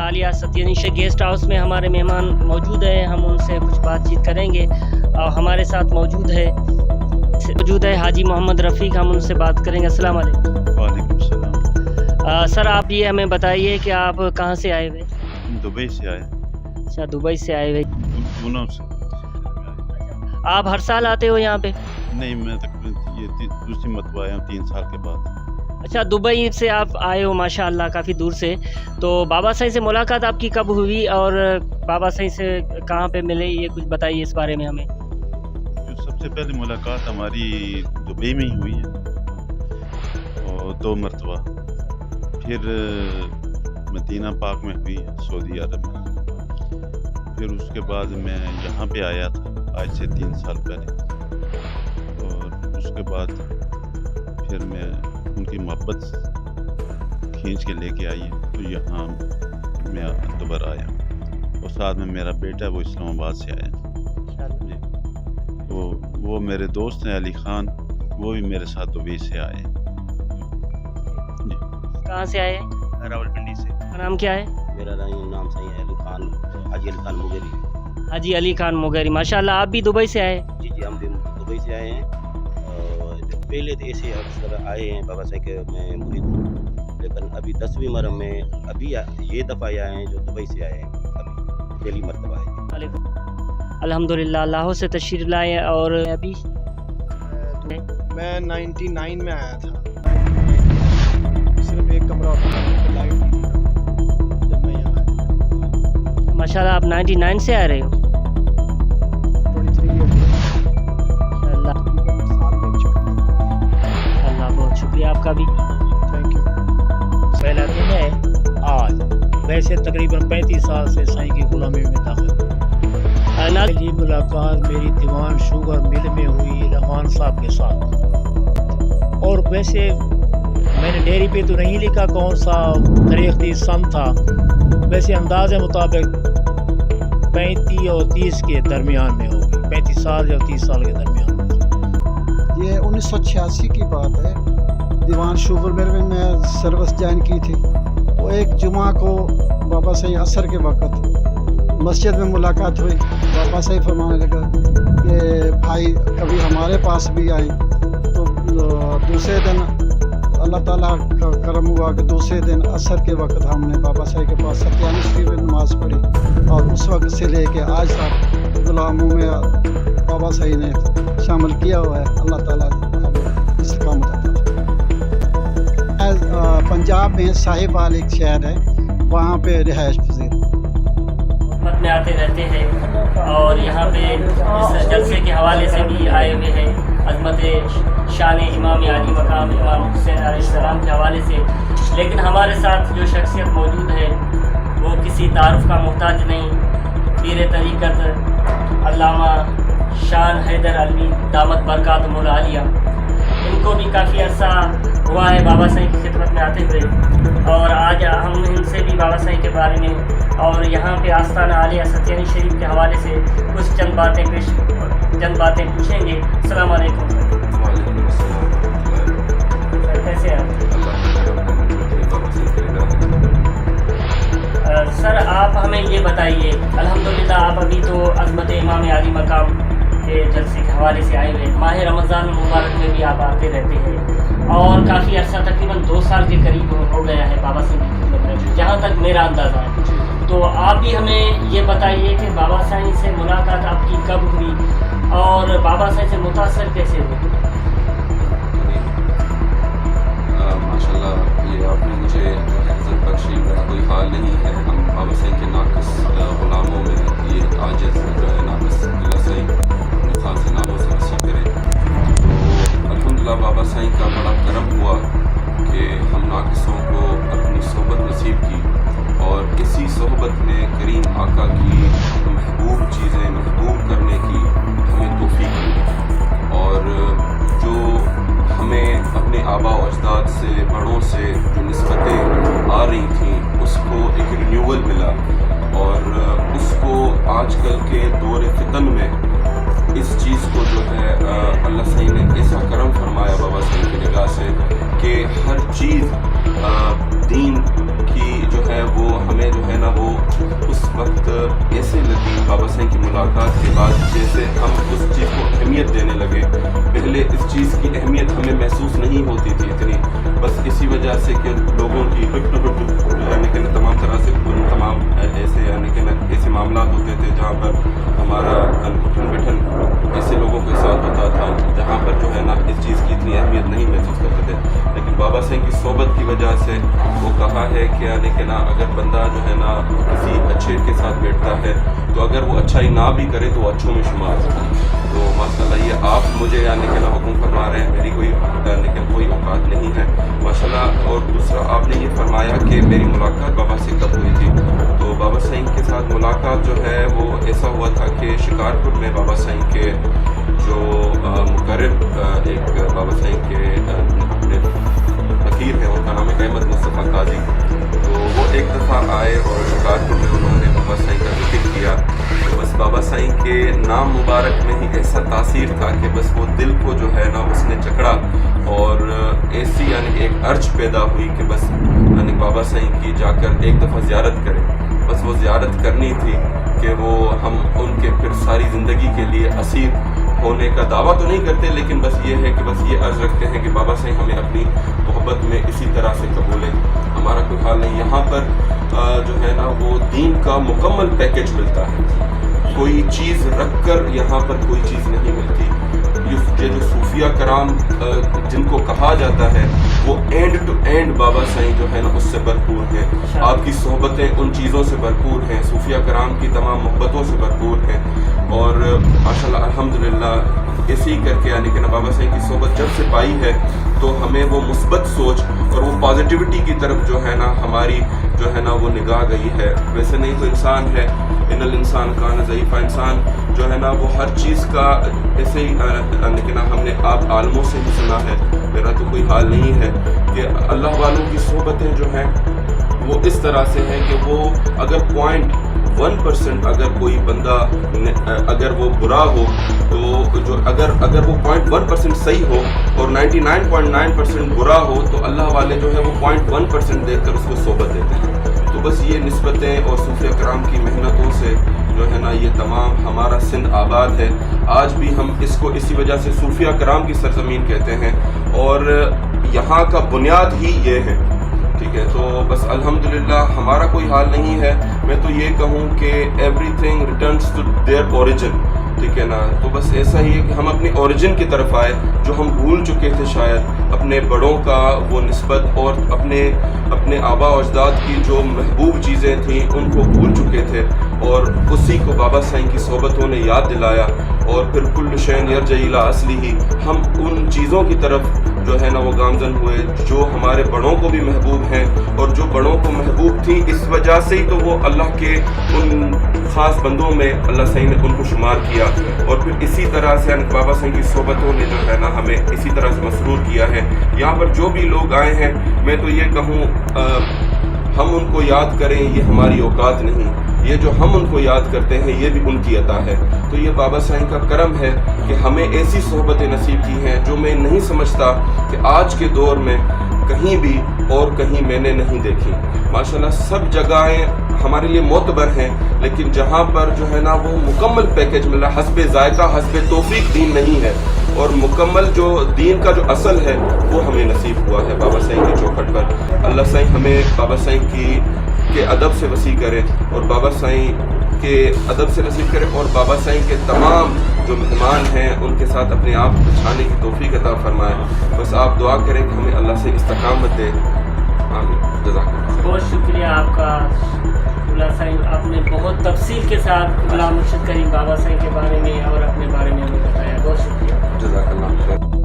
عالیہ ستیانی guest house میں ہمارے مہمان موجود ہیں. ہم ان سے کچھ بات چیت کریں گے. ہمارے ساتھ موجود ہے حاجی محمد رفیق. ہم ان سے بات کریں گے. السلام علیکم. وعلیکم السلام. سر آپ یہ ہمیں بتائیے کہ آپ کہاں سے آئے ہوئے؟ دبئی سے آئے. اچھا دبئی سے آئے ہوئے. پونہ سے. آپ ہر سال آتے ہو یہاں پہ؟ نہیں میں تقریباً یہ دوسری مرتبہ آیا ہوں 3 سال کے بعد. اچھا دبئی سے آپ آئے ہو ماشاء اللہ کافی دور سے. تو بابا صاحب سے ملاقات آپ کی کب ہوئی اور بابا صاحب سے کہاں پہ ملے یہ کچھ بتائیے اس بارے میں ہمیں. سب سے پہلے ملاقات ہماری دبئی میں ہی ہوئی ہے اور 2 مرتبہ. پھر مدینہ پاک میں ہوئی سعودی عرب میں. پھر اس کے بعد میں یہاں پہ آیا تھا آج سے 3 سال پہلے. اور اس کے بعد پھر میں ان کی محبت کھینچ کے لے کے آئی تو یہاں میں دوبارہ آیا ہوں. اور ساتھ میں میرا بیٹا وہ اسلام آباد سے آیا. جی تو وہ میرے دوست ہیں علی خان, وہ بھی میرے ساتھ دبئی سے آئے. جی کہاں سے آئے؟ راولپنڈی سے. نام کیا ہے؟ میرا نام صحیح ہے علی خان, حاجی علی خان مغیری. حاجی علی خان مغیری. ماشاء اللہ آپ بھی دبئی سے آئے؟ جی ہم بھی دبئی سے آئے ہیں. پہلے تو ایسے اکثر آئے ہیں بابا صاحب کے میں مرید ہوں, لیکن ابھی 10ویں مرم میں ابھی یہ دفعہ آئے ہیں جو دبئی سے آئے ہیں. ابھی پہلی مرتبہ آئے. الحمدللہ اللہ سے تشریف لائے. اور ابھی میں 99 میں آیا تھا. صرف ایک کمرہ لائٹ تھی جب میں یہاں آیا. ماشاء اللہ آپ 99 سے آ رہے ہو. 23 اللہ سال لگ چکا ہے. اللہ بہت شکریہ آپ کا بھی. Thank you. پہلا دن ہے آج. ویسے تقریباً 35 سال سے سائیں کی غلامی میں داخل. پہلی ملاقات میری دیوان شوگر مل میں ہوئی رحمان صاحب کے ساتھ. اور ویسے میں نے ڈیری پہ تو نہیں لکھا کون سا تاریخ تھی سن تھا. ویسے انداز مطابق 35 اور 30 کے درمیان میں ہوگی. 35 سال یا 30 سال کے درمیان میں. یہ 1986 کی بات ہے. دیوان شوگر مل میں میں سروس جوائن کی تھی. تو ایک جمعہ کو بابا صاحب عصر کے وقت مسجد میں ملاقات ہوئی. بابا صاحب فرمانے لگا کہ بھائی کبھی ہمارے پاس بھی آئیں. تو دوسرے دن اللہ تعالیٰ کا کرم ہوا کہ دوسرے دن عصر کے وقت ہم نے بابا صاحب کے پاس ستیانی شریف میں نماز پڑھی. اور اس وقت سے لے کے آج تک غلاموں میں بابا صاحب نے شامل کیا ہوا ہے. اللہ تعالیٰ استقامت عطا فرمائے. پنجاب میں صاحبال ایک شہر ہے, وہاں پہ رہائش پذیر خدمت میں آتے رہتے ہیں. اور یہاں پہ اس جلسے کے حوالے سے بھی آئے ہوئے ہیں عظمت شان امام علی مقام امام حسین علیہ السلام کے حوالے سے. لیکن ہمارے ساتھ جو شخصیت موجود ہے وہ کسی تعارف کا محتاج نہیں. پیر طریقت علامہ شان حیدر علوی دامت برکاتہم العالیہ. ان کو بھی کافی عرصہ ہوا ہے بابا صاحب کی خدمت میں آتے ہوئے. اور آج ہم ان سے بھی بابا صاحب کے بارے میں اور یہاں پہ آستانہ عالیہ ستیانی شریف کے حوالے سے کچھ چند باتیں پوچھیں گے. السلام علیکم. کیسے ہیں سر؟ آپ ہمیں یہ بتائیے, الحمدللہ آپ ابھی تو عظمت امام علی مقام کے جلسے کے حوالے سے آئے ہوئے. ماہ رمضان المبارک میں بھی آپ آتے رہتے ہیں اور کافی عرصہ تقریباً 2 سال کے قریب ہو گیا ہے بابا صاحب کی خدمت میں, جہاں تک میرا اندازہ ہے. تو آپ بھی ہمیں یہ بتائیے کہ بابا صاحب سے ملاقات آپ کی کب ہوئی اور بابا صاحب سے متاثر کیسے ہوئی؟ ماشاء اللہ یہ آپ نے مجھے جو ہے عزت بخشی, میرا کوئی حال نہیں ہے. ہم بابا صاحب کے ناقص غلاموں میں یہ عاجز جو ہے ناقص اللہ صاحب اپنے خاص ناموں سے وسیع کرے. تو الحمدللہ بابا صاحب کا بڑا کرم ہوا کہ ہم ناقصوں کو اپنی صحبت نصیب کی اور اسی صحبت میں کریم آقا کی محبوب چیزیں محبوب کرنے کی ہمیں توفیق ملی. اور جو ہمیں اپنے آبا و اجداد سے بڑوں سے جو نسبتیں آ رہی تھیں اس کو ایک رینیول ملا. اور اس کو آج کل کے دور فتن میں اس چیز کو جو ہے اللہ صاحب نے ایسا کرم فرمایا بابا صاحب کی نگاہ سے کہ ہر چیز دین کی جو ہے وہ ہمیں हमें जो है ना वो उस वक्त ऐसे लगी बाबा साईं की मुलाकात के बाद जैसे हम उस चीज़ को अहमियत देने लगे। पहले इस चीज़ की अहमियत हमें महसूस नहीं होती थी इतनी, बस इसी वजह से कि लोगों की यानी कि तमाम तरह से तमाम ऐसे यानी कि ऐसे मामला होते थे जहाँ पर हमारा उठन बैठन ऐसे लोगों के साथ होता था जहाँ पर जो है ना इस चीज़ की इतनी अहमियत नहीं महसूस करते थे। लेकिन बाबा साईं की सोबत की वजह से वो कहा है कि यानी कि ना अगर बंदा जो है ना किसी अच्छे के साथ बैठता है तो अगर वो अच्छाई ना भी करे तो वो अच्छों में शुमार होता है। तो माशाल्लाह ये आप मुझे यानी कि ना हुक्म फरमा रहे हैं, मेरी कोई यानी कि कोई औकात नहीं है माशाल्लाह। और दूसरा आपने ये फरमाया कि मेरी मुलाकात बाबा से कब हुई थी, तो बाबा साईं के साथ मुलाकात जो है वो ऐसा हुआ था कि शिकारपुर में बाबा साईं के जो मुकर्रब एक बाबा साईं के फकीर हैं, उनका नाम है अहमद मुस्तफ़ा काजी। तो वो एक दफ़ा आए और शिकारपुर में उन्होंने बाबा साईं का जिक्र किया, तो बस बाबा साईं के नाम मुबारक में ही ऐसा तासीर था कि बस वो दिल को जो है ना उसने जकड़ा और ऐसी यानी एक अर्ज पैदा हुई कि बस यानी बाबा साईं की जाकर एक दफ़ा ज़ियारत करें। बस वो ज़ियारत करनी थी कि वो हम उनके फिर सारी ज़िंदगी के लिए असीर होने का दावा तो नहीं करते, लेकिन बस ये है कि बस ये अर्ज़ रखते हैं कि बाबा साईं हमें अपनी मोहब्बत में इसी तरह से कबूलें। हमारा कोई हाल नहीं, यहाँ पर जो है ना वो दीन का मुकम्मल पैकेज मिलता है, कोई चीज़ रख कर यहाँ पर कोई चीज़ नहीं मिलती। ये जो सूफिया कराम जिनको कहा जाता है वो एंड टू एंड बाबा साईं जो है ना उससे भरपूर हैं। आपकी सोहबतें उन चीज़ों से भरपूर हैं, सूफिया कराम की तमाम मोहब्बतों से भरपूर हैं। और माशाल्लाह अल्हम्दुलिल्लाह ऐसे ही करके यानी कि ना बाबा साईं की सोहबत जब से पाई है तो हमें वो मुस्बत सोच और वो पॉजिटिविटी की तरफ जो है ना हमारी जो है ना वो निगाह गई है। वैसे नहीं तो इंसान है, इन्नल इंसान कान ज़ईफ़ा, इंसान जो है ना वो हर चीज़ का ऐसे ही लेकिन हमने आप आलमों से ही सुना है, मेरा तो कोई हाल नहीं है कि अल्लाह वालों की सोहबतें जो हैं वो इस तरह से हैं कि वो अगर 0.1% अगर कोई बंदा अगर वो बुरा हो तो जो अगर वो 0.1% सही हो और 99.9% बुरा हो तो अल्लाह वाले जो है वो 0.1% देखकर उसको सोबत देते हैं। तो बस ये निस्बतें और सूफिया कराम की मेहनतों से जो है ना ये तमाम हमारा सिंध आबाद है। आज भी हम इसको इसी वजह से सूफिया कराम की सरजमीन कहते हैं और यहाँ का बुनियाद ही ये है। ठीक है, तो बस अल्हम्दुलिल्लाह हमारा कोई हाल नहीं है। मैं तो ये कहूँ कि everything returns to their origin. ठीक है ना, तो बस ऐसा ही है कि हम अपनी ओरिजिन की तरफ आए जो हम भूल चुके थे, शायद अपने बड़ों का वो निस्बत और अपने आबा अजदाद की जो महबूब चीज़ें थीं उनको भूल चुके थे और उसी को बाबा साईं की सोबतों ने याद दिलाया और फिर कुल्लु शैइन यरजी इला असलिही, हम उन चीज़ों की तरफ जो है ना वो गामजन हुए जो हमारे बड़ों को भी महबूब हैं और जो बड़ों को महबूब थी इस वजह से ही तो वो अल्लाह के उन ख़ास बंदों में अल्लाह साईं ने उनको शुमार किया और फिर इसी तरह से बाबा साईं की सोबतों ने जो है ना हमें इसी तरह से मसरूर किया है। यहाँ पर जो भी लोग आए हैं मैं तो ये कहूँ हम उनको याद करें, ये हमारी औकात नहीं, ये जो हम उनको याद करते हैं ये भी उनकी अता है। तो ये बाबा साईं का करम है कि हमें ऐसी सोहबतें नसीब की हैं जो मैं नहीं समझता कि आज के दौर में कहीं भी और कहीं मैंने नहीं देखी। माशाल्लाह सब जगहें हमारे लिए मोतबर हैं, लेकिन जहाँ पर जो है ना वो मुकम्मल पैकेज मिल रहा है, हस्बे जायका हस्बे तौफीक दीन नहीं है और मुकम्मल जो दीन का जो असल है वो हमें नसीब हुआ है बाबा साईं की चौखट पर। अल्लाह साईं हमें बाबा साईं के अदब से वसी करे और बाबा साईं के अदब से नसीब करे और बाबा साईं के तमाम जो मेहमान हैं उनके साथ अपने आप बिछाने की तौफीक अता फरमाए। बस आप दुआ करें कि हमें अल्लाह से इस्तकामत दे। आमीन। जज़ाकल्लाह। बहुत शुक्रिया आपका मुल्ला साईं, आपने बहुत तफसील के साथ गुलाम मुर्शिद करीम बाबा साईं के बारे में और अपने बारे में हमें बताया। बहुत शुक्रिया। जज़ाकल्लाह।